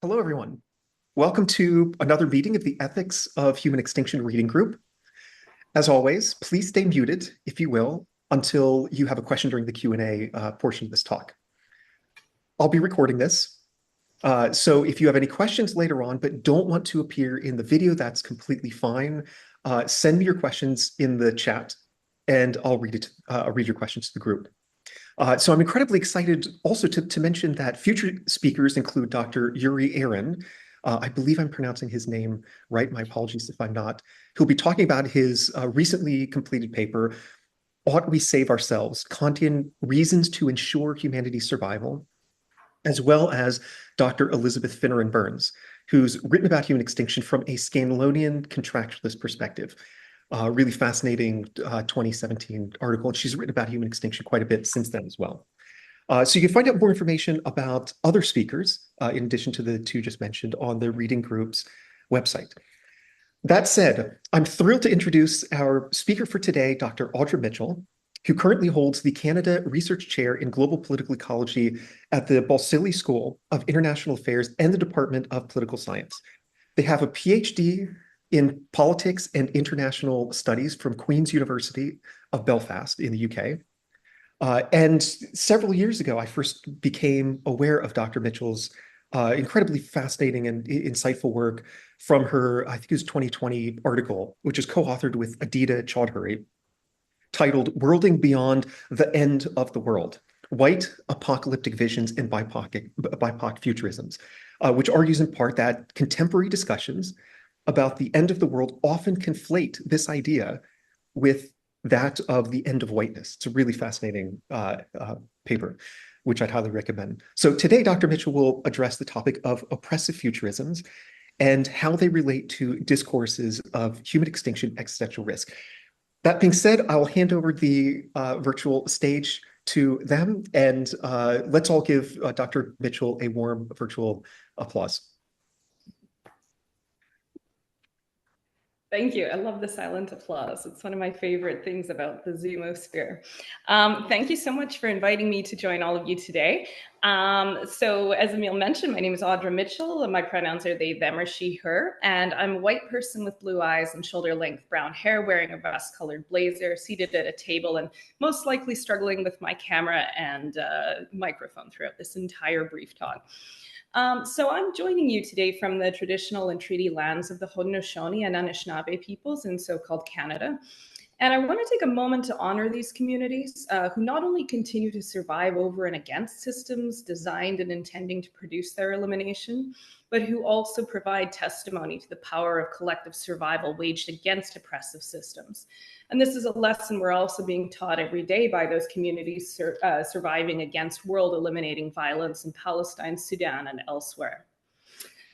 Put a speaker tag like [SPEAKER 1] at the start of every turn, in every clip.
[SPEAKER 1] Hello, everyone. Welcome to another meeting of the Ethics of Human Extinction Reading Group. As always, please stay muted, if you will, until you have a question during the Q&A portion of this talk. I'll be recording this, so if you have any questions later on but don't want to appear in the video, that's completely fine. Send me your questions in the chat, and I'll read your questions to the group. So I'm incredibly excited also to mention that future speakers include Dr. Yuri Aaron. I believe I'm pronouncing his name right. My apologies if I'm not. He'll be talking about his recently completed paper, Ought We Save Ourselves? Kantian Reasons to Ensure Humanity's Survival, as well as Dr. Elizabeth Finneran-Burns, who's written about human extinction from a Scanlonian contractualist perspective. Really fascinating 2017 article, and she's written about human extinction quite a bit since then as well. So you can find out more information about other speakers, in addition to the two just mentioned, on the Reading Group's website. That said, I'm thrilled to introduce our speaker for today, Dr. Audra Mitchell, who currently holds the Canada Research Chair in Global Political Ecology at the Balsillie School of International Affairs and the Department of Political Science. They have a PhD in politics and international studies from Queen's University of Belfast in the UK. And several years ago, I first became aware of Dr. Mitchell's incredibly fascinating and insightful work from her, I think it was 2020 article, which is co-authored with Aditya Chaudhary, titled Worlding Beyond the End of the World, White Apocalyptic Visions and BIPOC Futurisms, which argues in part that contemporary discussions about the end of the world often conflate this idea with that of the end of whiteness. It's a really fascinating paper, which I'd highly recommend. So today, Dr. Mitchell will address the topic of oppressive futurisms and how they relate to discourses of human extinction, existential risk. That being said, I'll hand over the virtual stage to them, and let's all give Dr. Mitchell a warm virtual applause.
[SPEAKER 2] Thank you. I love the silent applause. It's one of my favorite things about the Zoomosphere. Thank you so much for inviting me to join all of you today. So as Emil mentioned, my name is Audra Mitchell, and my pronouns are they, them, or she, her. And I'm a white person with blue eyes and shoulder-length brown hair, wearing a rust-colored blazer, seated at a table, and most likely struggling with my camera and microphone throughout this entire brief talk. So I'm joining you today from the traditional and treaty lands of the Haudenosaunee and Anishinaabe peoples in so-called Canada. And I want to take a moment to honor these communities who not only continue to survive over and against systems designed and intending to produce their elimination, but who also provide testimony to the power of collective survival waged against oppressive systems. And this is a lesson we're also being taught every day by those communities surviving against world-eliminating violence in Palestine, Sudan, and elsewhere.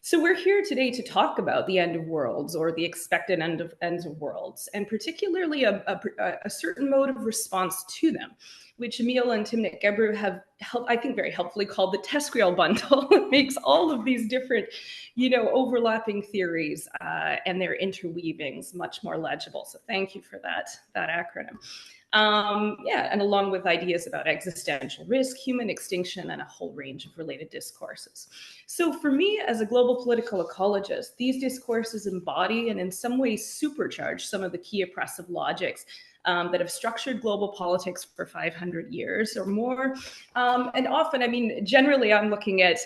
[SPEAKER 2] So we're here today to talk about the end of worlds, or the expected ends of worlds, and particularly a certain mode of response to them, which Emil and Timnit Gebru have, I think, very helpfully called the Tesel bundle. It makes all of these different, overlapping theories and their interweavings much more legible. So thank you for that acronym. And along with ideas about existential risk, human extinction, and a whole range of related discourses. So for me, as a global political ecologist, these discourses embody and in some ways supercharge some of the key oppressive logics that have structured global politics for 500 years or more. And often, generally I'm looking at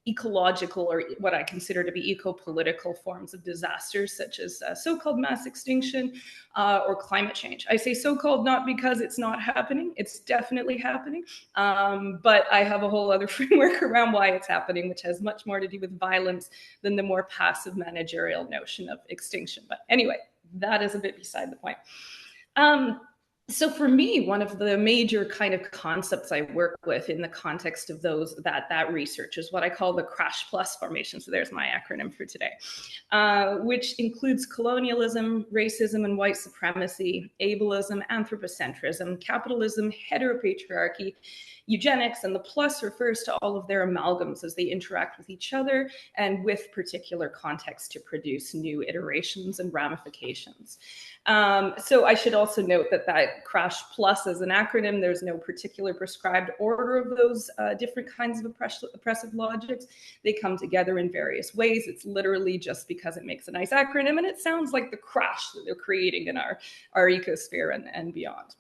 [SPEAKER 2] ecological, or what I consider to be eco-political forms of disasters, such as so-called mass extinction or climate change. I say so-called not because it's not happening, it's definitely happening, but I have a whole other framework around why it's happening, which has much more to do with violence than the more passive managerial notion of extinction. But anyway, that is a bit beside the point. So for me, one of the major kind of concepts I work with in the context of that research is what I call the crash plus formation. So there's my acronym for today, which includes colonialism, racism and white supremacy, ableism, anthropocentrism, capitalism, heteropatriarchy, eugenics, and the plus refers to all of their amalgams as they interact with each other and with particular contexts to produce new iterations and ramifications. So I should also note that crash plus is an acronym. There's no particular prescribed order of those different kinds of oppressive logics. They come together in various ways. It's literally just because it makes a nice acronym and it sounds like the crash that they're creating in our ecosphere and beyond.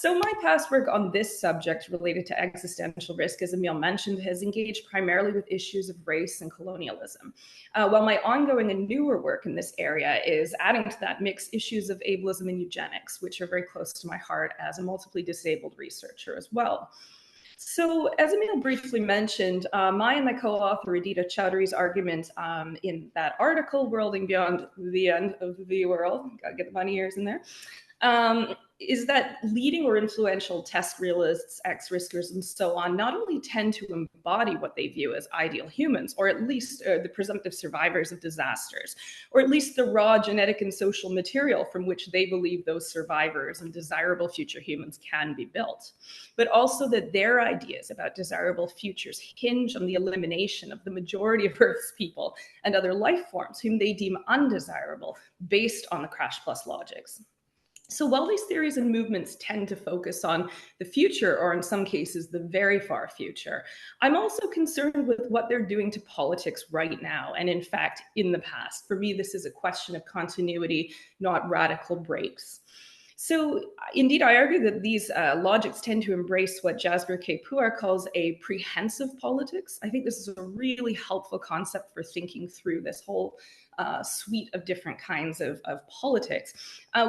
[SPEAKER 2] So my past work on this subject related to existential risk, as Emil mentioned, has engaged primarily with issues of race and colonialism, while my ongoing and newer work in this area is adding to that mix issues of ableism and eugenics, which are very close to my heart as a multiply disabled researcher as well. So as Emil briefly mentioned, my and my co-author Adita Chowdhury's argument in that article, Worlding Beyond the End of the World, gotta get the bunny ears in there, is that leading or influential test realists, ex-riskers, and so on not only tend to embody what they view as ideal humans, or at least the presumptive survivors of disasters, or at least the raw genetic and social material from which they believe those survivors and desirable future humans can be built, but also that their ideas about desirable futures hinge on the elimination of the majority of Earth's people and other life forms whom they deem undesirable based on the crash plus logics. So while these theories and movements tend to focus on the future, or in some cases, the very far future, I'm also concerned with what they're doing to politics right now, and in fact, in the past. For me, this is a question of continuity, not radical breaks. So indeed, I argue that these logics tend to embrace what Jasbir K. Puar calls a prehensive politics. I think this is a really helpful concept for thinking through this whole suite of different kinds of politics,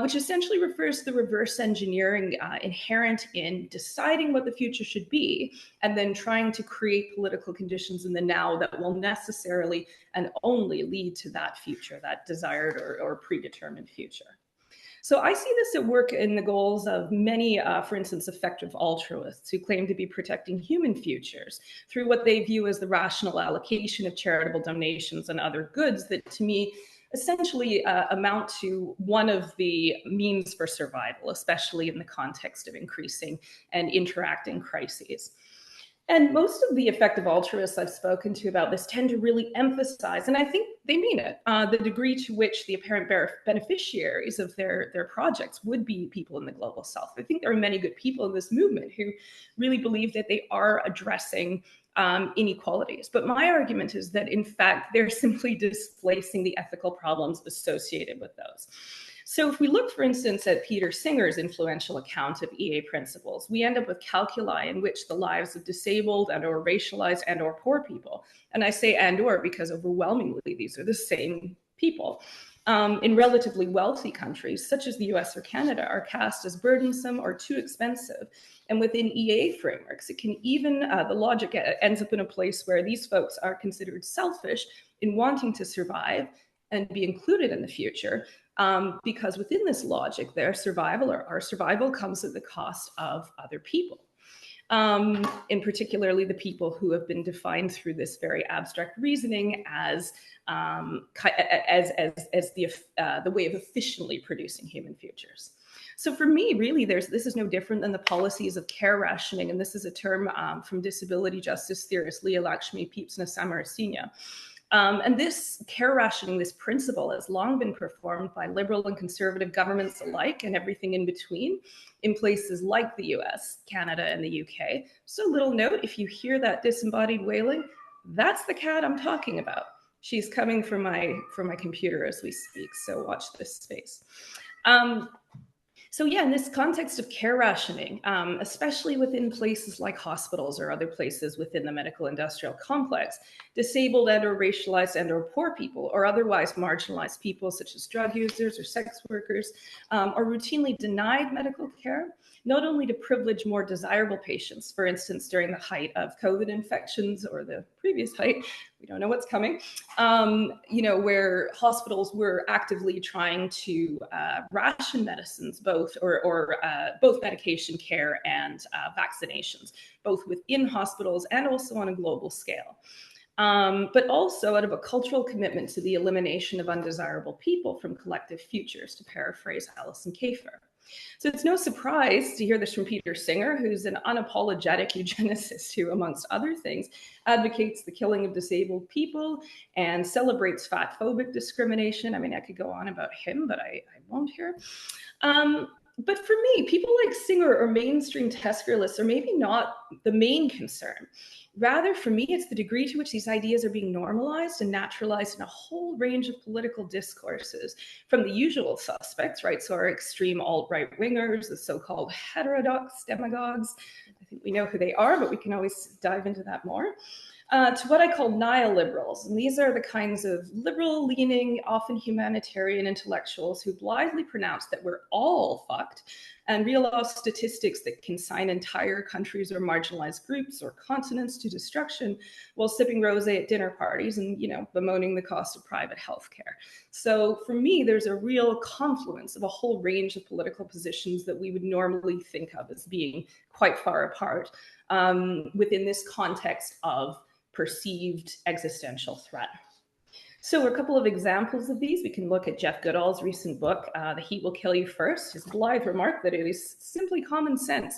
[SPEAKER 2] which essentially refers to the reverse engineering inherent in deciding what the future should be and then trying to create political conditions in the now that will necessarily and only lead to that future, that desired or predetermined future. So I see this at work in the goals of many, for instance, effective altruists who claim to be protecting human futures through what they view as the rational allocation of charitable donations and other goods that, to me, essentially amount to one of the means for survival, especially in the context of increasing and interacting crises. And most of the effective altruists I've spoken to about this tend to really emphasize, and I think they mean it, the degree to which the apparent beneficiaries of their projects would be people in the global south. I think there are many good people in this movement who really believe that they are addressing inequalities. But my argument is that, in fact, they're simply displacing the ethical problems associated with those. So if we look, for instance, at Peter Singer's influential account of EA principles, we end up with calculi in which the lives of disabled and or racialized and or poor people, and I say and or because overwhelmingly these are the same people, in relatively wealthy countries, such as the US or Canada, are cast as burdensome or too expensive. And within EA frameworks, it can even, the logic ends up in a place where these folks are considered selfish in wanting to survive and be included in the future, because within this logic, their survival or our survival comes at the cost of other people. In particularly the people who have been defined through this very abstract reasoning as the way of efficiently producing human futures. So for me, really, this is no different than the policies of care rationing, and this is a term from disability justice theorist Leah Lakshmi Peepsna-Samarasinha. And this care rationing, this principle, has long been performed by liberal and conservative governments alike and everything in between in places like the US, Canada, and the UK. So little note, if you hear that disembodied wailing, that's the cat I'm talking about. She's coming from my computer as we speak, so watch this space. So yeah, in this context of care rationing, especially within places like hospitals or other places within the medical industrial complex, disabled and or racialized and or poor people or otherwise marginalized people such as drug users or sex workers are routinely denied medical care, not only to privilege more desirable patients, for instance, during the height of COVID infections or the previous height, we don't know what's coming, where hospitals were actively trying to ration medicines, both medication care and vaccinations, both within hospitals and also on a global scale. But also out of a cultural commitment to the elimination of undesirable people from collective futures, to paraphrase Alison Kafer. So it's no surprise to hear this from Peter Singer, who's an unapologetic eugenicist who, amongst other things, advocates the killing of disabled people and celebrates fat-phobic discrimination. I mean, I could go on about him, but I won't here. But for me, people like Singer or mainstream Tescuralists are maybe not the main concern. Rather, for me, it's the degree to which these ideas are being normalized and naturalized in a whole range of political discourses, from the usual suspects, right? So our extreme alt-right wingers, the so-called heterodox demagogues. I think we know who they are, but we can always dive into that more. To what I call neoliberals. And these are the kinds of liberal-leaning, often humanitarian intellectuals who blithely pronounce that we're all fucked and reel off statistics that consign entire countries or marginalized groups or continents to destruction while sipping rosé at dinner parties and, you know, bemoaning the cost of private healthcare. So for me, there's a real confluence of a whole range of political positions that we would normally think of as being quite far apart within this context of perceived existential threat. So a couple of examples of these, we can look at Jeff Goodall's recent book, The Heat Will Kill You First, his blithe remark that it is simply common sense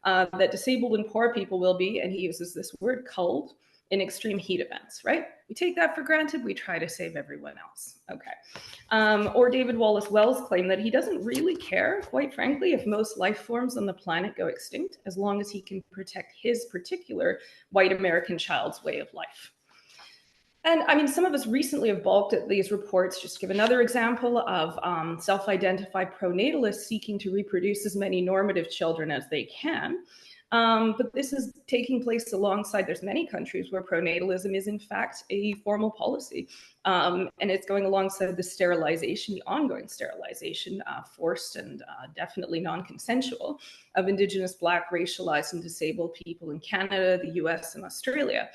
[SPEAKER 2] that disabled and poor people will be, and he uses this word, culled in extreme heat events, right? We take that for granted, we try to save everyone else, okay. Or David Wallace Wells' claim that he doesn't really care, quite frankly, if most life forms on the planet go extinct, as long as he can protect his particular white American child's way of life. And I mean, some of us recently have balked at these reports. Just to give another example of self-identified pronatalists seeking to reproduce as many normative children as they can. But this is taking place alongside, there's many countries where pronatalism is in fact a formal policy. And it's going alongside the sterilization, the ongoing sterilization, forced and definitely non-consensual, of Indigenous, Black, racialized and disabled people in Canada, the US and Australia.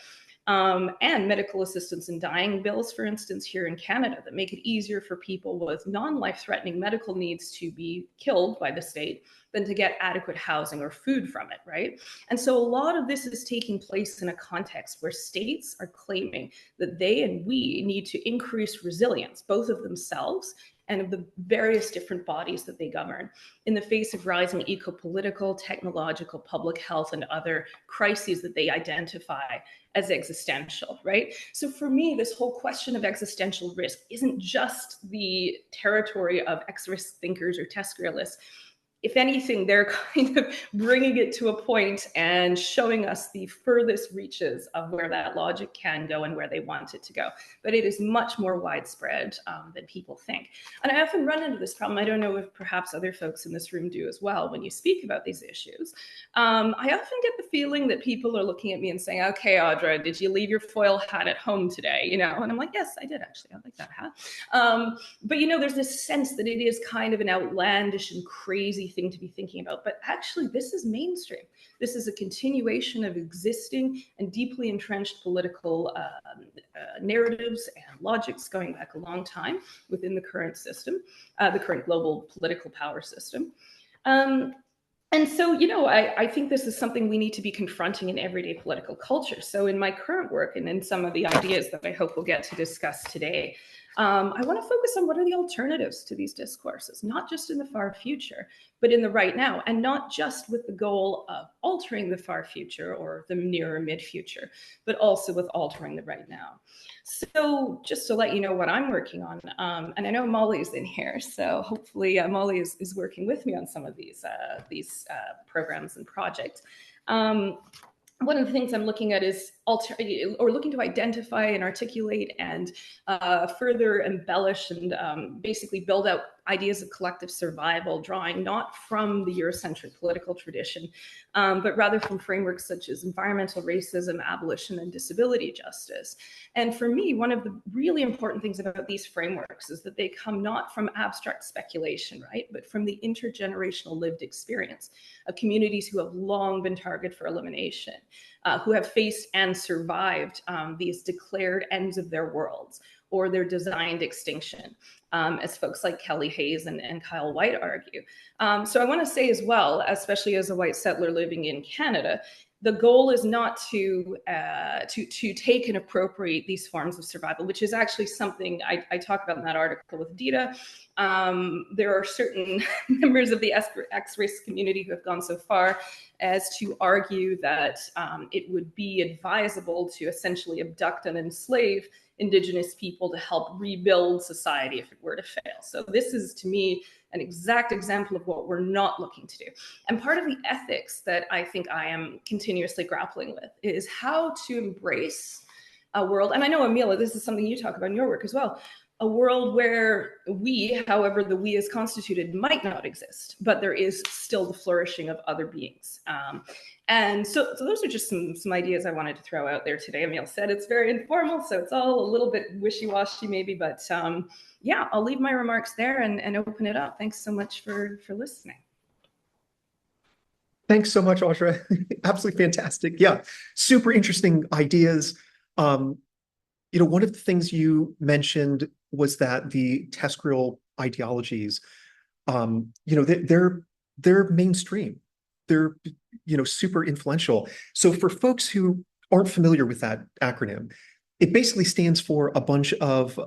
[SPEAKER 2] And medical assistance in dying bills, for instance, here in Canada, that make it easier for people with non-life-threatening medical needs to be killed by the state than to get adequate housing or food from it, right? And so a lot of this is taking place in a context where states are claiming that they and we need to increase resilience, both of themselves and of the various different bodies that they govern, in the face of rising eco-political, technological, public health, and other crises that they identify as existential, right? So for me, this whole question of existential risk isn't just the territory of X-risk thinkers or Tescuralists. If anything, they're kind of bringing it to a point and showing us the furthest reaches of where that logic can go and where they want it to go. But it is much more widespread than people think. And I often run into this problem. I don't know if perhaps other folks in this room do as well when you speak about these issues. I often get the feeling that people are looking at me and saying, okay, Audra, did you leave your foil hat at home today? You know, and I'm like, yes, I did actually. I like that hat. But, you know, there's this sense that it is kind of an outlandish and crazy thing to be thinking about, but actually this is mainstream. This is a continuation of existing and deeply entrenched political narratives and logics going back a long time within the current system, the current global political power system. And so, you know, I think this is something we need to be confronting in everyday political culture. So in my current work and in some of the ideas that I hope we'll get to discuss today, I want to focus on what are the alternatives to these discourses, not just in the far future, but in the right now, and not just with the goal of altering the far future or the near or mid-future, but also with altering the right now. So just to let you know what I'm working on, and I know Molly's in here, so hopefully Molly is working with me on some of these programs and projects. One of the things I'm looking at is looking to identify and articulate and further embellish and basically build out ideas of collective survival, drawing not from the Eurocentric political tradition, but rather from frameworks such as environmental racism, abolition, and disability justice. And for me, one of the really important things about these frameworks is that they come not from abstract speculation, right, but from the intergenerational lived experience of communities who have long been targeted for elimination, who have faced and survived these declared ends of their worlds or their designed extinction, as folks like Kelly Hayes and Kyle White argue. So I want to say as well, especially as a white settler living in Canada, the goal is not to take and appropriate these forms of survival, which is actually something I talk about in that article with Dita. There are certain members of the X-race community who have gone so far as to argue that it would be advisable to essentially abduct and enslave Indigenous people to help rebuild society if it were to fail. So this is, to me, an exact example of what we're not looking to do. And part of the ethics that I think I am continuously grappling with is how to embrace a world, and I know, Emil, this is something you talk about in your work as well, a world where we, however the we is constituted, might not exist, but there is still the flourishing of other beings. And so those are just some ideas I wanted to throw out there today. Emil said it's very informal, so it's all a little bit wishy-washy maybe, but yeah, I'll leave my remarks there and open it up. Thanks so much for listening.
[SPEAKER 1] Thanks so much, Audra. Absolutely fantastic. Yeah, super interesting ideas. One of the things you mentioned was that the TESCREL ideologies, they're mainstream. They're, super influential. So for folks who aren't familiar with that acronym, it basically stands for a bunch of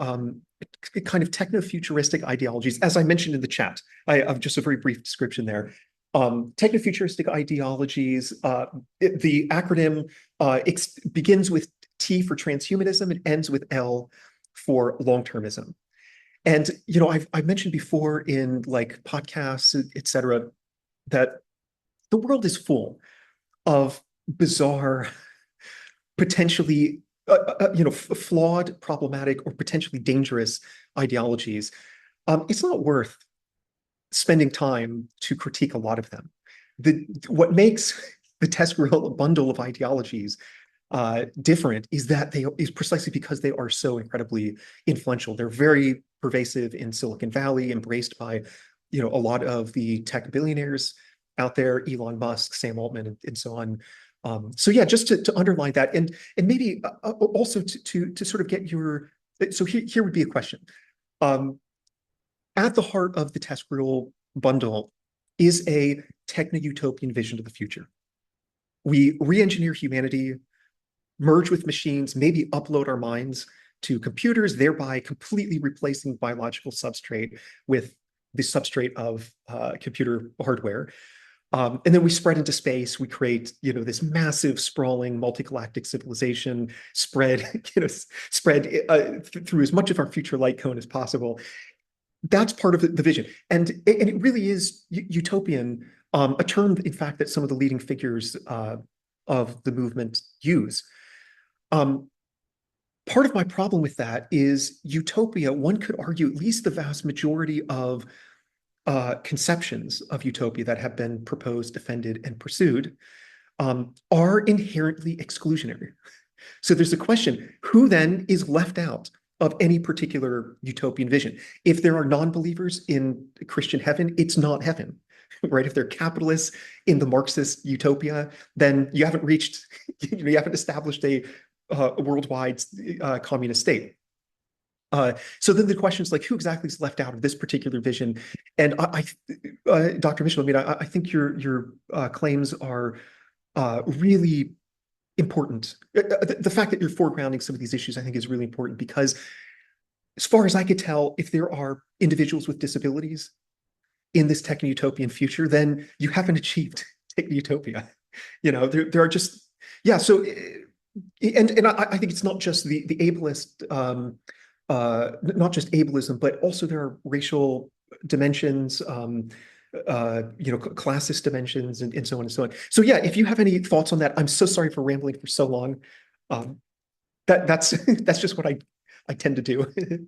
[SPEAKER 1] kind of techno-futuristic ideologies. As I mentioned in the chat, I have just a very brief description there. Techno-futuristic ideologies, the acronym begins with T for transhumanism and ends with L for long-termism. And, I've mentioned before in like podcasts, et cetera, that the world is full of bizarre, potentially, flawed, problematic, or potentially dangerous ideologies. It's not worth spending time to critique a lot of them. What makes the TESCREL bundle of ideologies different is precisely because they are so incredibly influential. They're very pervasive in Silicon Valley, embraced by a lot of the tech billionaires out there, Elon Musk, Sam Altman, and so on. So yeah, just to underline that, and maybe also to sort of get your. So here would be a question. At the heart of the TESCREL bundle is a techno-utopian vision of the future. We re-engineer humanity, merge with machines, maybe upload our minds to computers, thereby completely replacing biological substrate with the substrate of computer hardware. And then we spread into space. We create, this massive, sprawling, multi-galactic civilization, spread through as much of our future light cone as possible. That's part of the vision, and it really is utopian. A term, in fact, that some of the leading figures of the movement use. Part of my problem with that is utopia. One could argue at least the vast majority of conceptions of utopia that have been proposed, defended, and pursued are inherently exclusionary. So there's a question, who then is left out of any particular utopian vision? If there are non-believers in Christian heaven, it's not heaven, right? If they're capitalists in the Marxist utopia, then you haven't reached, you haven't established a worldwide communist state. So then the question is like, who exactly is left out of this particular vision? And Dr. Mitchell, I think your claims are really important. The fact that you're foregrounding some of these issues, I think, is really important because, as far as I could tell, if there are individuals with disabilities in this techno-utopian future, then you haven't achieved techno-utopia. There are just, yeah. So, and I think it's not just the ableist, not just ableism, but also there are racial dimensions, classist dimensions, and so on and so on. So yeah, if you have any thoughts on that, I'm so sorry for rambling for so long. That's just what I tend to do.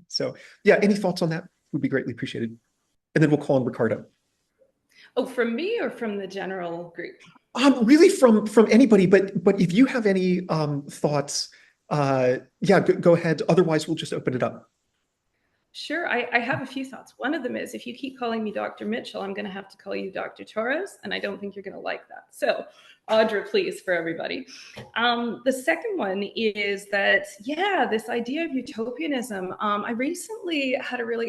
[SPEAKER 1] So yeah, any thoughts on that would be greatly appreciated. And then we'll call on Ricardo.
[SPEAKER 2] Oh, from me or from the general group?
[SPEAKER 1] Really from anybody, but if you have any thoughts, yeah, go ahead. Otherwise, we'll just open it up.
[SPEAKER 2] Sure, I have a few thoughts. One of them is, if you keep calling me Dr. Mitchell, I'm going to have to call you Dr. Torres, and I don't think you're going to like that. So Audra, please, for everybody. The second one is that, yeah, this idea of utopianism. I recently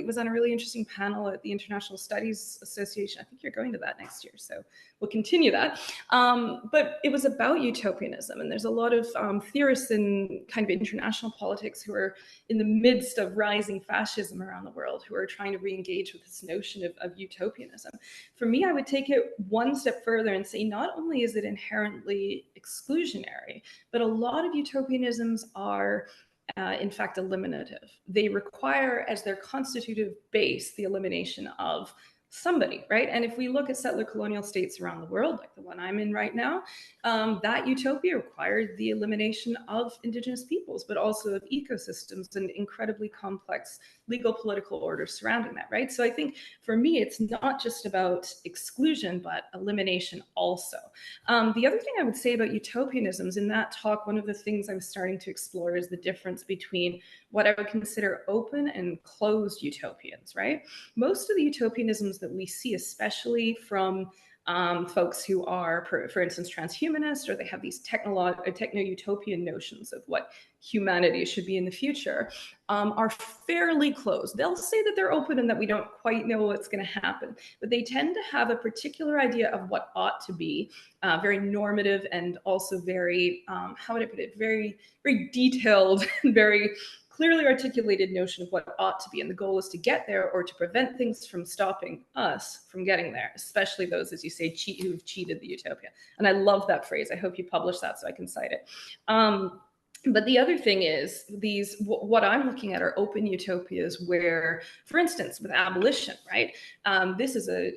[SPEAKER 2] was on a really interesting panel at the International Studies Association. I think you're going to that next year, so we'll continue that. But it was about utopianism, and there's a lot of theorists in kind of international politics who are in the midst of rising fascism around the world, who are trying to re-engage with this notion of utopianism. For me, I would take it one step further and say not only is it inherently exclusionary, but a lot of utopianisms are in fact eliminative. They require as their constitutive base the elimination of somebody, right? And if we look at settler colonial states around the world, like the one I'm in right now, that utopia required the elimination of Indigenous peoples, but also of ecosystems and incredibly complex legal political order surrounding that, right? So I think for me, it's not just about exclusion, but elimination also. The other thing I would say about utopianisms in that talk, one of the things I was starting to explore is the difference between what I would consider open and closed utopians, right? Most of the utopianisms that we see, especially from folks who are, for instance, transhumanist, or they have these techno-utopian notions of what humanity should be in the future, are fairly closed. They'll say that they're open and that we don't quite know what's going to happen, but they tend to have a particular idea of what ought to be, very normative and also very, how would I put it, very, very detailed and very clearly articulated notion of what ought to be. And the goal is to get there or to prevent things from stopping us from getting there, especially those, as you say, who've cheated the utopia. And I love that phrase. I hope you publish that so I can cite it. But the other thing is what I'm looking at are open utopias where, for instance, with abolition, right? This is a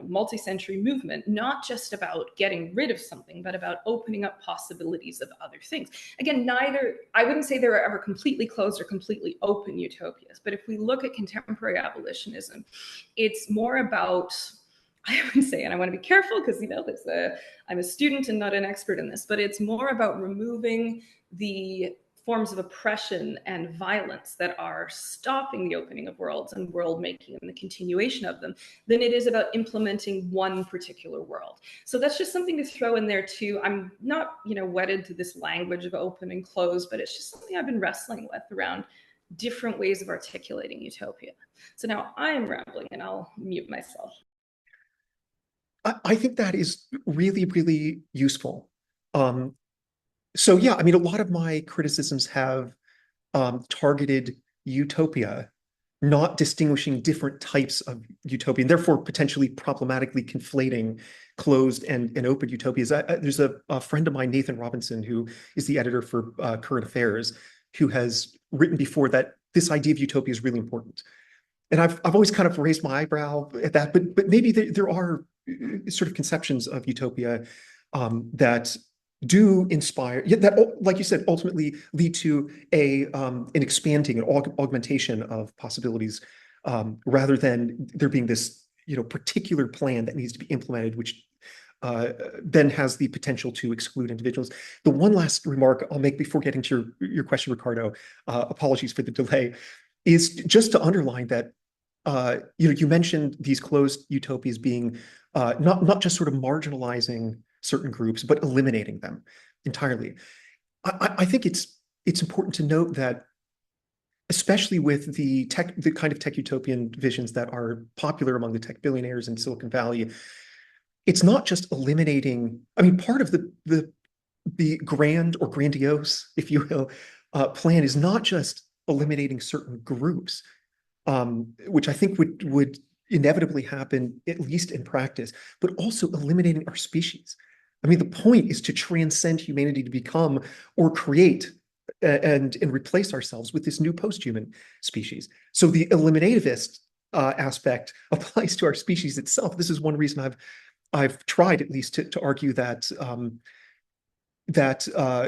[SPEAKER 2] multi-century movement, not just about getting rid of something, but about opening up possibilities of other things. Again, I wouldn't say they were ever completely closed or completely open utopias, but if we look at contemporary abolitionism, it's more about, I would say, and I want to be careful because, I'm a student and not an expert in this, but it's more about removing the forms of oppression and violence that are stopping the opening of worlds and world making and the continuation of them than it is about implementing one particular world. So that's just something to throw in there too. I'm not, wedded to this language of open and closed, but it's just something I've been wrestling with around different ways of articulating utopia. So now I am rambling and I'll mute myself.
[SPEAKER 1] I think that is really, really useful. So yeah, I mean, a lot of my criticisms have targeted utopia, not distinguishing different types of utopia, and therefore potentially problematically conflating closed and open utopias. There's a friend of mine, Nathan Robinson, who is the editor for Current Affairs, who has written before that this idea of utopia is really important. And I've always kind of raised my eyebrow at that, but maybe there are sort of conceptions of utopia that do inspire, that, like you said, ultimately lead to an expanding, an augmentation of possibilities, rather than there being this, particular plan that needs to be implemented, which then has the potential to exclude individuals. The one last remark I'll make before getting to your question, Ricardo, apologies for the delay, is just to underline that, you mentioned these closed utopias being not just sort of marginalizing certain groups, but eliminating them entirely. I think it's important to note that, especially with the kind of tech utopian visions that are popular among the tech billionaires in Silicon Valley, it's not just eliminating. I mean, part of the grand or grandiose, if you will, plan is not just eliminating certain groups, which I think would inevitably happen, at least in practice, but also eliminating our species. I mean, the point is to transcend humanity, to become or create and replace ourselves with this new post-human species. So the eliminativist aspect applies to our species itself. This is one reason I've tried, at least, to argue that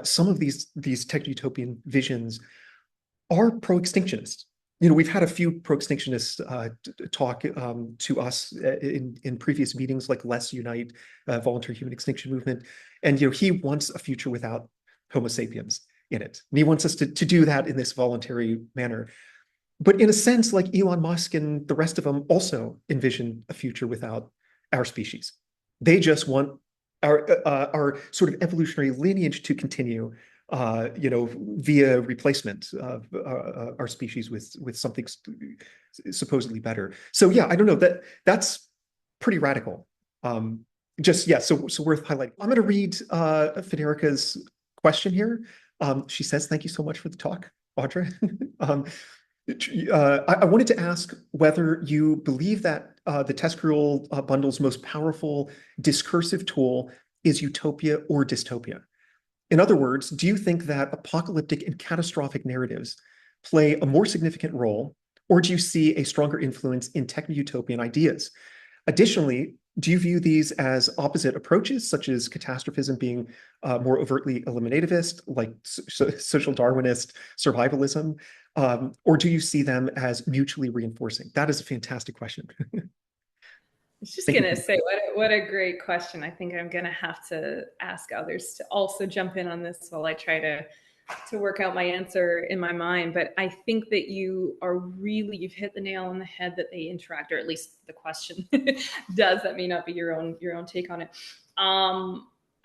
[SPEAKER 1] some of these tech-utopian visions are pro-extinctionist. We've had a few pro-extinctionists talk to us in previous meetings, like Let's Unite, Voluntary Human Extinction Movement. And he wants a future without Homo sapiens in it. And he wants us to do that in this voluntary manner. But in a sense, like Elon Musk and the rest of them also envision a future without our species. They just want our sort of evolutionary lineage to continue, via replacement of our species with something supposedly better. So yeah, I don't know, that's pretty radical. Just yeah, so worth highlighting. I'm going to read Federica's question here. She says, "Thank you so much for the talk, Audra." I wanted to ask whether you believe that the TESCREAL bundle's most powerful discursive tool is utopia or dystopia. In other words, do you think that apocalyptic and catastrophic narratives play a more significant role, or do you see a stronger influence in techno-utopian ideas? Additionally, do you view these as opposite approaches, such as catastrophism being more overtly eliminativist, like social Darwinist survivalism, or do you see them as mutually reinforcing? That is a fantastic question.
[SPEAKER 2] I was just going to say, what a great question. I think I'm going to have to ask others to also jump in on this while I try to work out my answer in my mind. But I think that you've hit the nail on the head that they interact, or at least the question does. That may not be your own take on it.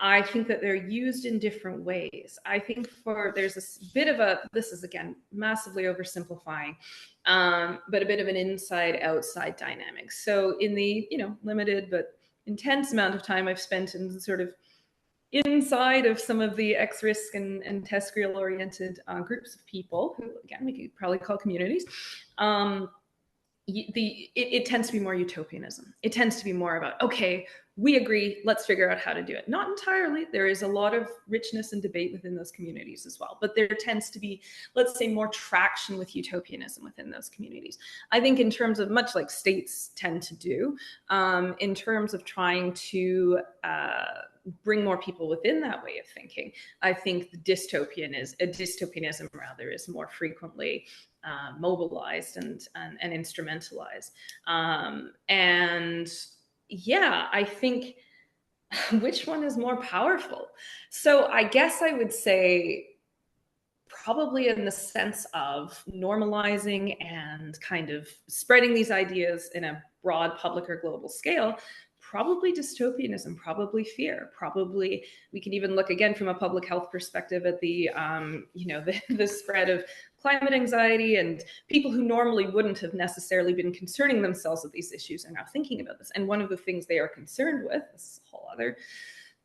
[SPEAKER 2] I think that they're used in different ways. I think there's a bit of this is again massively oversimplifying, but a bit of an inside-outside dynamic. So in the limited but intense amount of time I've spent in sort of inside of some of the X-risk and TESCREAL-oriented groups of people, who again we could probably call communities, it tends to be more utopianism. It tends to be more about, okay, we agree, let's figure out how to do it. Not entirely. There is a lot of richness and debate within those communities as well. But there tends to be, let's say, more traction with utopianism within those communities. I think in terms of, much like states tend to do, in terms of trying to bring more people within that way of thinking, I think dystopianism rather is more frequently mobilized and instrumentalized. And yeah, I think which one is more powerful? So I guess I would say probably in the sense of normalizing and kind of spreading these ideas in a broad public or global scale, probably dystopianism, probably fear, probably we can even look again from a public health perspective at the the spread of climate anxiety, and people who normally wouldn't have necessarily been concerning themselves with these issues are now thinking about this. And one of the things they are concerned with, this is a whole other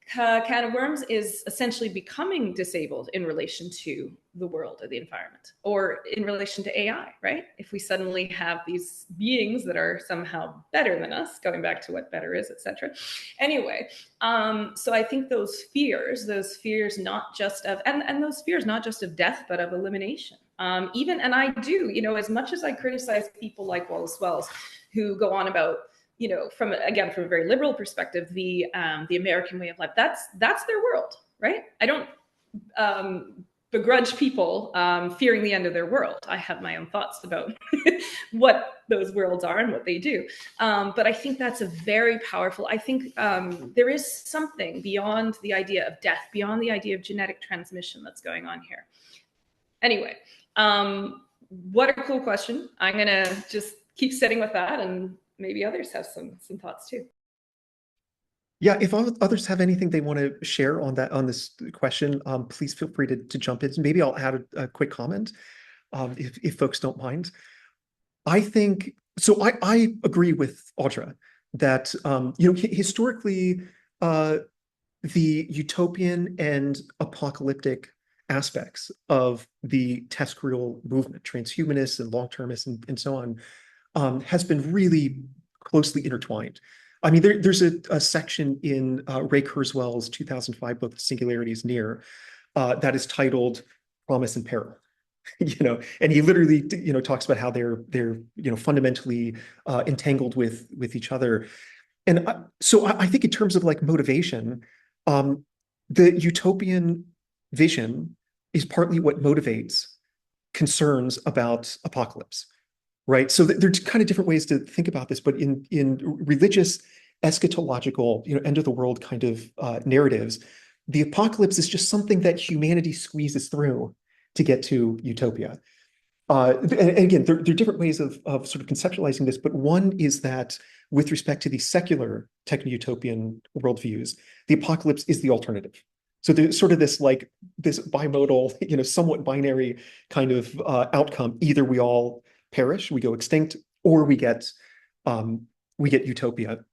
[SPEAKER 2] can of worms, is essentially becoming disabled in relation to the world or the environment, or in relation to AI, right? If we suddenly have these beings that are somehow better than us, going back to what better is, etc. Anyway, so I think those fears not just of, and those fears not just of death, but of elimination. And I do, as much as I criticize people like Wallace Wells, who go on about, from a very liberal perspective, the American way of life, that's their world, right? I don't begrudge people fearing the end of their world. I have my own thoughts about what those worlds are and what they do. But I think that's a very powerful, I think there is something beyond the idea of death, beyond the idea of genetic transmission that's going on here. Anyway, what a cool question. I'm going to just keep sitting with that, and maybe others have some thoughts too.
[SPEAKER 1] Yeah, if others have anything they want to share on this question, please feel free to jump in. Maybe I'll add a quick comment if folks don't mind. I think so. I agree with Audra that historically the utopian and apocalyptic aspects of the TESCREAL movement, transhumanists and long-termists and so on, has been really closely intertwined. I mean, there's a section in Ray Kurzweil's 2005 book, The Singularity is Near, that is titled "Promise and Peril." And he literally talks about how they're fundamentally entangled with each other. And so I think in terms of like motivation, the utopian vision is partly what motivates concerns about apocalypse. Right. So there's kind of different ways to think about this, but in religious, eschatological, end of the world kind of narratives, the apocalypse is just something that humanity squeezes through to get to utopia. and again, there are different ways of sort of conceptualizing this, but one is that with respect to the secular techno-utopian worldviews, the apocalypse is the alternative. So there's sort of this like this bimodal, somewhat binary kind of outcome. Either we all perish, we go extinct, or we get utopia.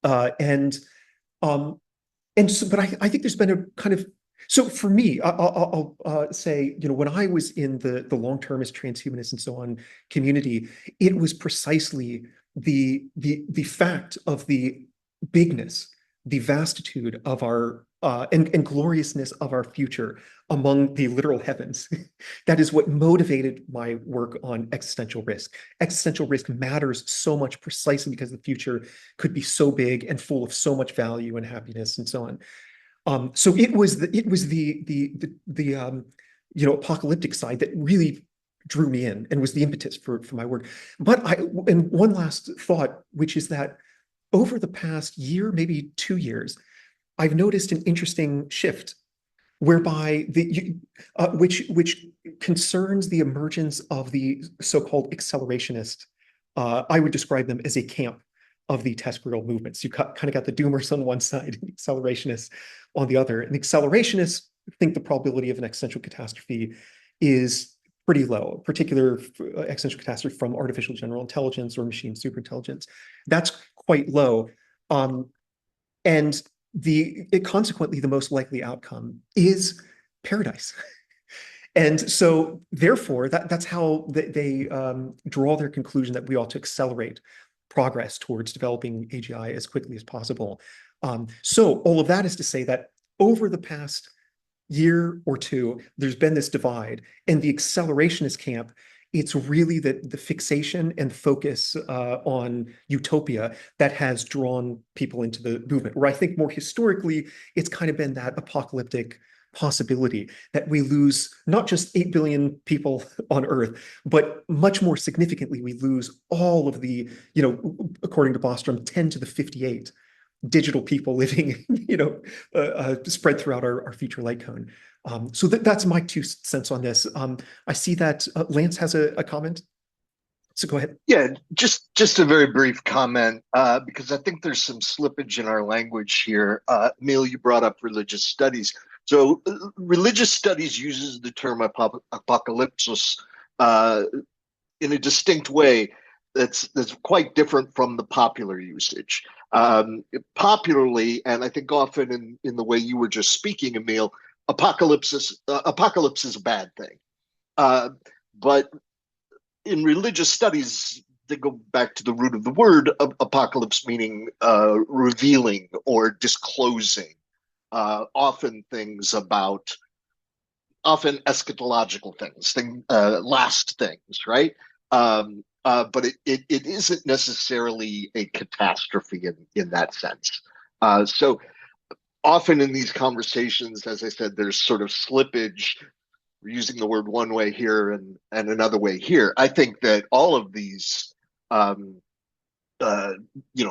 [SPEAKER 1] And so, but I think there's been a kind of so for me, I'll say, when I was in the long-termist transhumanist and so on community, it was precisely the fact of the bigness, the vastitude of our and gloriousness of our future among the literal heavens. That is what motivated my work on existential risk. Existential risk matters so much precisely because the future could be so big and full of so much value and happiness and so on. So it was the apocalyptic side that really drew me in and was the impetus for my work. And one last thought, which is that over the past year, maybe 2 years, I've noticed an interesting shift whereby which concerns the emergence of the so-called accelerationist. I would describe them as a camp of the TESCREAL movements. You kind of got the doomers on one side and the accelerationists on the other. And the accelerationists think the probability of an existential catastrophe is pretty low, particular existential catastrophe from artificial general intelligence or machine superintelligence. That's quite low. And consequently, the most likely outcome is paradise. And so, therefore, that's how they draw their conclusion that we ought to accelerate progress towards developing AGI as quickly as possible. So all of that is to say that over the past year or two, there's been this divide, and the accelerationist camp, it's really the fixation and focus on utopia that has drawn people into the movement, where I think more historically, it's kind of been that apocalyptic possibility that we lose not just 8 billion people on Earth, but much more significantly, we lose all of the, according to Bostrom, 10 to the 58 digital people living, spread throughout our future light cone. So that's my 2 cents on this. I see that Lance has a comment. So go ahead.
[SPEAKER 3] Yeah, just a very brief comment, because I think there's some slippage in our language here. Emil, you brought up religious studies. So religious studies uses the term apocalypsis in a distinct way that's quite different from the popular usage. Popularly, and I think often in the way you were just speaking, Emil, apocalypse is a bad thing. But in religious studies, they go back to the root of the word, apocalypse meaning revealing or disclosing. Often eschatological things, last things, right? But it isn't necessarily a catastrophe in that sense. So often in these conversations, as I said, there's sort of slippage. We're using the word one way here and another way here. I think that all of these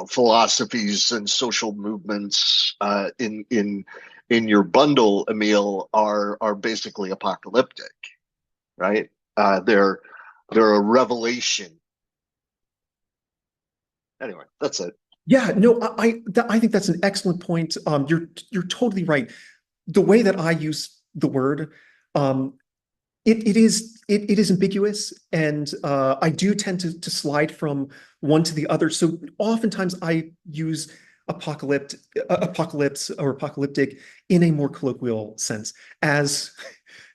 [SPEAKER 3] philosophies and social movements in your bundle, Emil, are basically apocalyptic, right? They're a revelation. Anyway, that's it.
[SPEAKER 1] Yeah, no, I think that's an excellent point. You're totally right. The way that I use the word, it is ambiguous, and I do tend to slide from one to the other. So oftentimes I use apocalypse or apocalyptic in a more colloquial sense as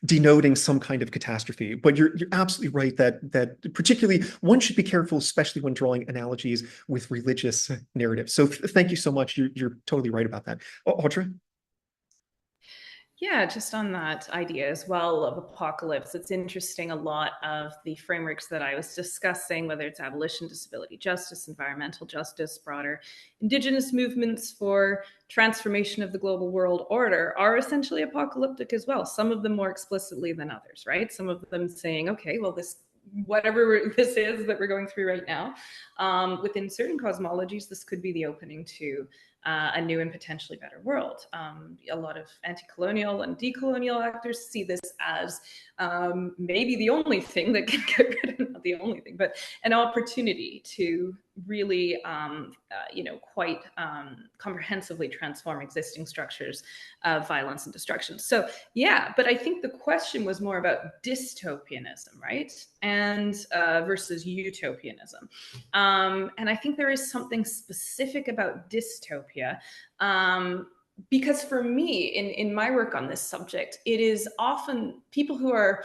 [SPEAKER 1] denoting some kind of catastrophe. But you're absolutely right that particularly one should be careful, especially when drawing analogies with religious narratives. So thank you so much. You're totally right about that. Audra?
[SPEAKER 2] Yeah, just on that idea as well of apocalypse, it's interesting. A lot of the frameworks that I was discussing, whether it's abolition, disability justice, environmental justice, broader Indigenous movements for transformation of the global world order, are essentially apocalyptic as well. Some of them more explicitly than others, right? Some of them saying, okay, well, whatever this is that we're going through right now, within certain cosmologies, this could be the opening to a new and potentially better world. A lot of anti-colonial and decolonial actors see this as maybe the only thing that can get rid of, not the only thing, but an opportunity to really, quite comprehensively transform existing structures of violence and destruction. So yeah, but I think the question was more about dystopianism, right? And versus utopianism. And I think there is something specific about dystopia. Because for me, in my work on this subject, it is often people who are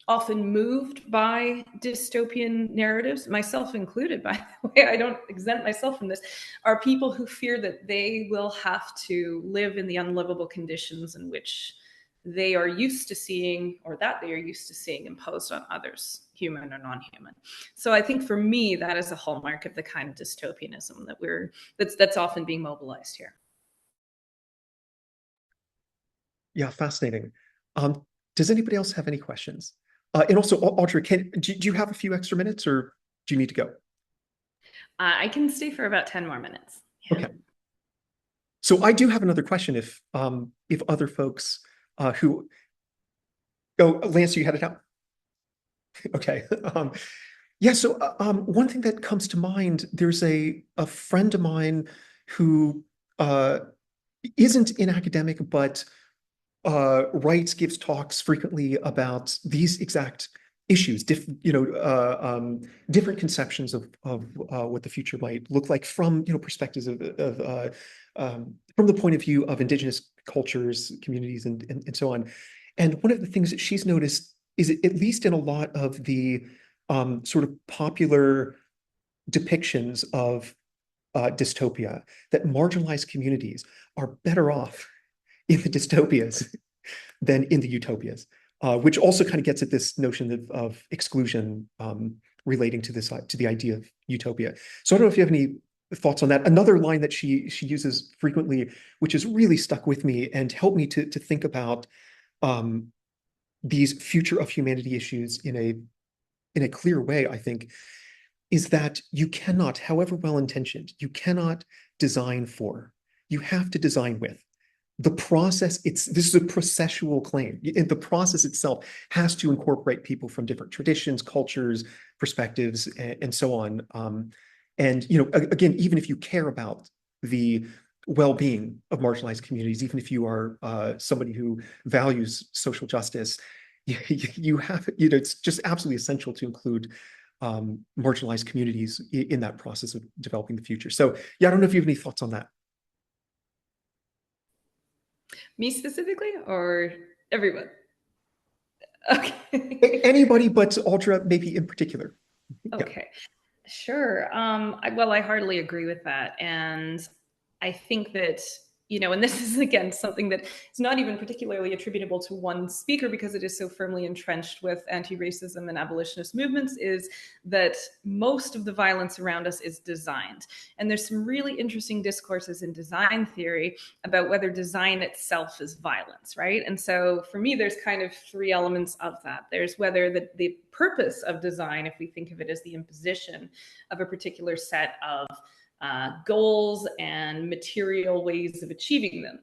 [SPEAKER 2] often moved by dystopian narratives, myself included, by the way, I don't exempt myself from this, are people who fear that they will have to live in the unlivable conditions in which they are used to seeing, or that they are used to seeing imposed on others, human or non-human. So I think for me, that is a hallmark of the kind of dystopianism that's often being mobilized here.
[SPEAKER 1] Yeah, fascinating. Does anybody else have any questions? And also, Audra, do you have a few extra minutes, or do you need to go?
[SPEAKER 2] I can stay for about 10 more minutes. Yeah.
[SPEAKER 1] Okay. So I do have another question if other folks who... Oh, Lance, you had it out? Okay. Yeah, so one thing that comes to mind, there's a friend of mine who isn't in academic, but writes, gives talks frequently about these exact issues, different conceptions of what the future might look like from perspectives from the point of view of Indigenous cultures, communities, and so on. And one of the things that she's noticed is, at least in a lot of the sort of popular depictions of dystopia, that marginalized communities are better off in the dystopias than in the utopias, which also kind of gets at this notion of exclusion relating to the idea of utopia. So I don't know if you have any thoughts on that. Another line that she uses frequently, which has really stuck with me and helped me to think about these future of humanity issues in a clear way, I think, is that you cannot, however well-intentioned, you cannot design for, you have to design with. The process, this is a processual claim. The process itself has to incorporate people from different traditions, cultures, perspectives, and so on. And again, even if you care about the well-being of marginalized communities, even if you are somebody who values social justice, you have, it's just absolutely essential to include marginalized communities in that process of developing the future. So yeah, I don't know if you have any thoughts on that.
[SPEAKER 2] Me specifically, or everyone? Okay.
[SPEAKER 1] Anybody but Audra, maybe in particular.
[SPEAKER 2] Okay, yeah. Sure. Well, I heartily agree with that. And I think that, and this is, again, something that is not even particularly attributable to one speaker because it is so firmly entrenched with anti-racism and abolitionist movements, is that most of the violence around us is designed. And there's some really interesting discourses in design theory about whether design itself is violence, right? And so for me, there's kind of three elements of that. There's whether the purpose of design, if we think of it as the imposition of a particular set of goals and material ways of achieving them,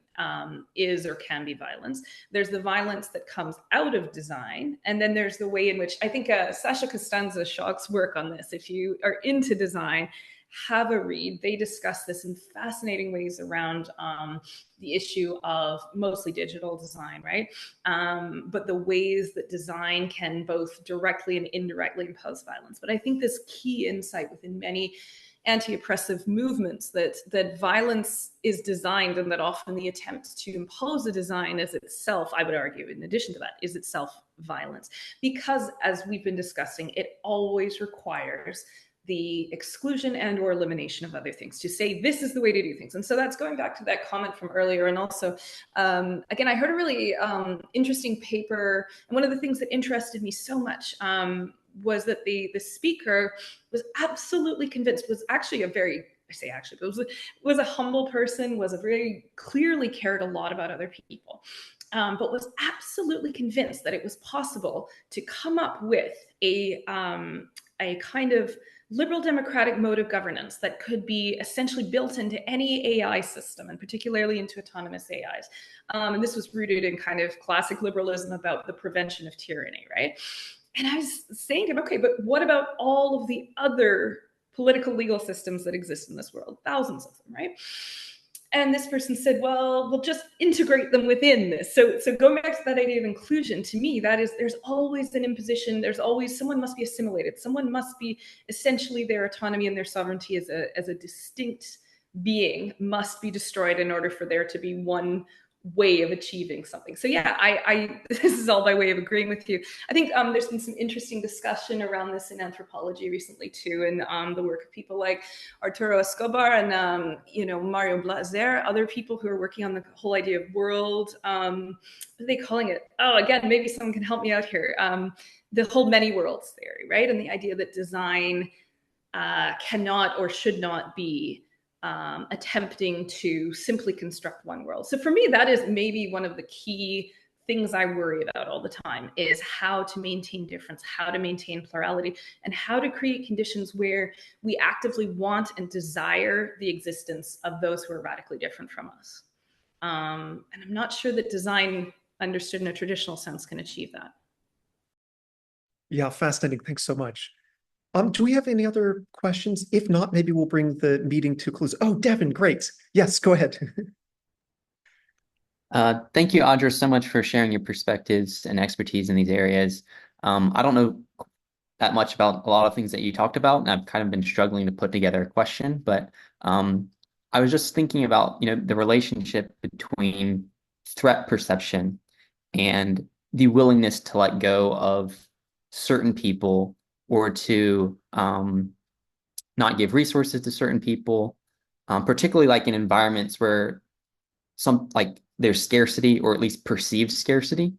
[SPEAKER 2] is or can be violence. There's the violence that comes out of design. And then there's the way in which, I think Sasha Costanza-Schock's work on this, if you are into design, have a read. They discuss this in fascinating ways around the issue of mostly digital design, right? But the ways that design can both directly and indirectly impose violence. But I think this key insight within many anti-oppressive movements that violence is designed, and that often the attempt to impose a design is itself, I would argue, in addition to that, is itself violence. Because, as we've been discussing, it always requires the exclusion and or elimination of other things, to say this is the way to do things. And so that's going back to that comment from earlier. And also, again, I heard a really interesting paper. And one of the things that interested me so much was that the speaker was absolutely convinced, was actually a very, I say actually, but was a humble person, was a very clearly cared a lot about other people, but was absolutely convinced that it was possible to come up with a kind of liberal democratic mode of governance that could be essentially built into any AI system, and particularly into autonomous AIs. And this was rooted in kind of classic liberalism about the prevention of tyranny, right? And I was saying to him, okay, but what about all of the other political legal systems that exist in this world? Thousands of them, right? And this person said, well, we'll just integrate them within this. So going back to that idea of inclusion, to me, that is, there's always an imposition. There's always, someone must be assimilated. Someone must be, essentially their autonomy and their sovereignty as a distinct being must be destroyed in order for there to be one way of achieving something. So yeah, I this is all by way of agreeing with you. I think there's been some interesting discussion around this in anthropology recently too, and the work of people like Arturo Escobar and Mario Blazer, other people who are working on the whole idea of world. What are they calling it? Oh, again, maybe someone can help me out here. The whole many worlds theory, right? And the idea that design cannot or should not be attempting to simply construct one world. So for me, that is maybe one of the key things I worry about all the time, is how to maintain difference, how to maintain plurality, and how to create conditions where we actively want and desire the existence of those who are radically different from us. And I'm not sure that design, understood in a traditional sense, can achieve that.
[SPEAKER 1] Yeah, fascinating. Thanks so much. Do we have any other questions? If not, maybe we'll bring the meeting to a close. Oh, Devin, great. Yes, go ahead.
[SPEAKER 4] Thank you, Audra, so much for sharing your perspectives and expertise in these areas. I don't know that much about a lot of things that you talked about, and I've kind of been struggling to put together a question, but I was just thinking about, the relationship between threat perception and the willingness to let go of certain people, or to not give resources to certain people, particularly like in environments where there's scarcity, or at least perceived scarcity,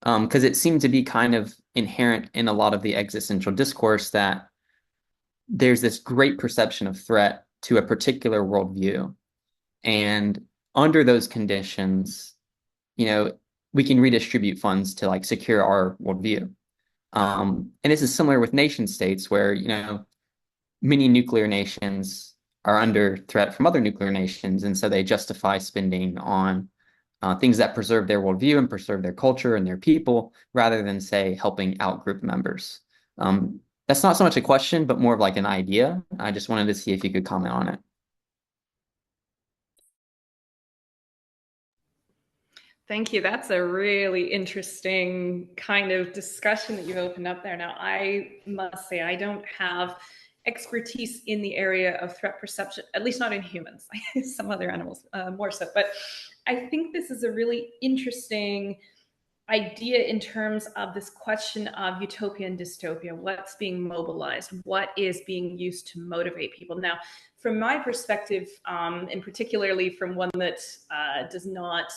[SPEAKER 4] because it seemed to be kind of inherent in a lot of the existential discourse that there's this great perception of threat to a particular worldview. And under those conditions, we can redistribute funds to secure our worldview. And this is similar with nation states, where, many nuclear nations are under threat from other nuclear nations. And so they justify spending on things that preserve their worldview and preserve their culture and their people, rather than, say, helping out group members. That's not so much a question, but more of an idea. I just wanted to see if you could comment on it.
[SPEAKER 2] Thank you. That's a really interesting kind of discussion that you've opened up there. Now, I must say, I don't have expertise in the area of threat perception, at least not in humans, some other animals more so. But I think this is a really interesting idea in terms of this question of utopia and dystopia. What's being mobilized? What is being used to motivate people? Now, from my perspective, and particularly from one that does not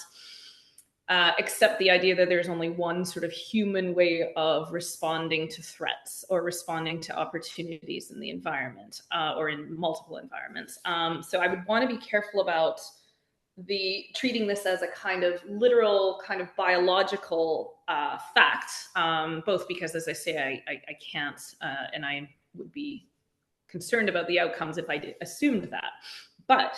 [SPEAKER 2] accept the idea that there's only one sort of human way of responding to threats or responding to opportunities in the environment, or in multiple environments. So I would want to be careful about treating this as a kind of literal, kind of biological fact, both because, as I say, I can't, and I would be concerned about the outcomes if I assumed that. But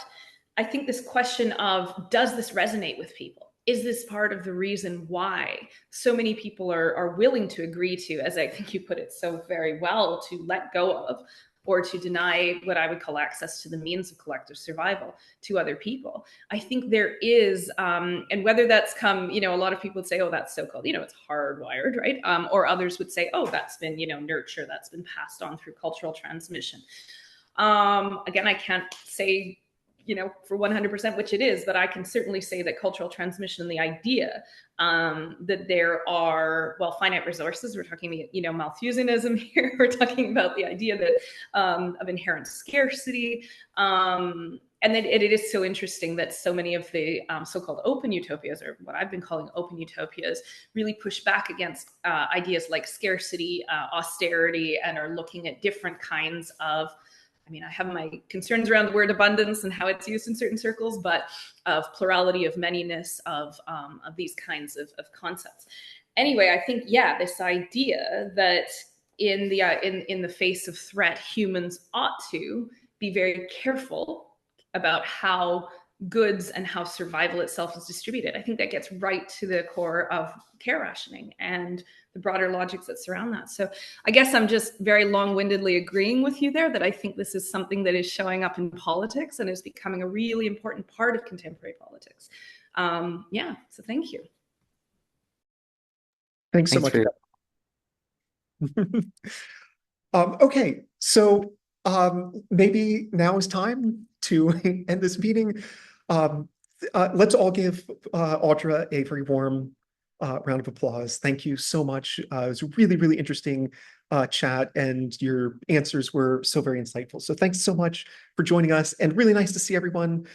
[SPEAKER 2] I think this question of, does this resonate with people? Is this part of the reason why so many people are willing to agree to, as I think you put it so very well, to let go of, or to deny what I would call access to the means of collective survival to other people? I think there is, and whether that's come, a lot of people would say, oh, that's so-called, it's hardwired, right? Or others would say, oh, that's been, nurture, that's been passed on through cultural transmission. Again, I can't say, for 100% which it is, but I can certainly say that cultural transmission and the idea that there are, finite resources, we're talking, Malthusianism here, we're talking about the idea that of inherent scarcity. And then it is so interesting that so many of the so-called open utopias, or what I've been calling open utopias, really push back against ideas like scarcity, austerity, and are looking at different kinds of, I have my concerns around the word abundance and how it's used in certain circles, but of plurality, of manyness, of these kinds of concepts. Anyway, I think, this idea that in the face of threat, humans ought to be very careful about how goods and how survival itself is distributed. I think that gets right to the core of care rationing and the broader logics that surround that. So I guess I'm just very long-windedly agreeing with you there, that I think this is something that is showing up in politics and is becoming a really important part of contemporary politics. Yeah, so thank you.
[SPEAKER 1] Thanks so much. Okay, so maybe now is time to end this meeting. Let's all give Audra a very warm round of applause. Thank you so much. It was a really, really interesting chat, and your answers were so very insightful. So thanks so much for joining us, and really nice to see everyone.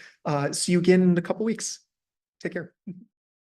[SPEAKER 1] See you again in a couple weeks. Take care.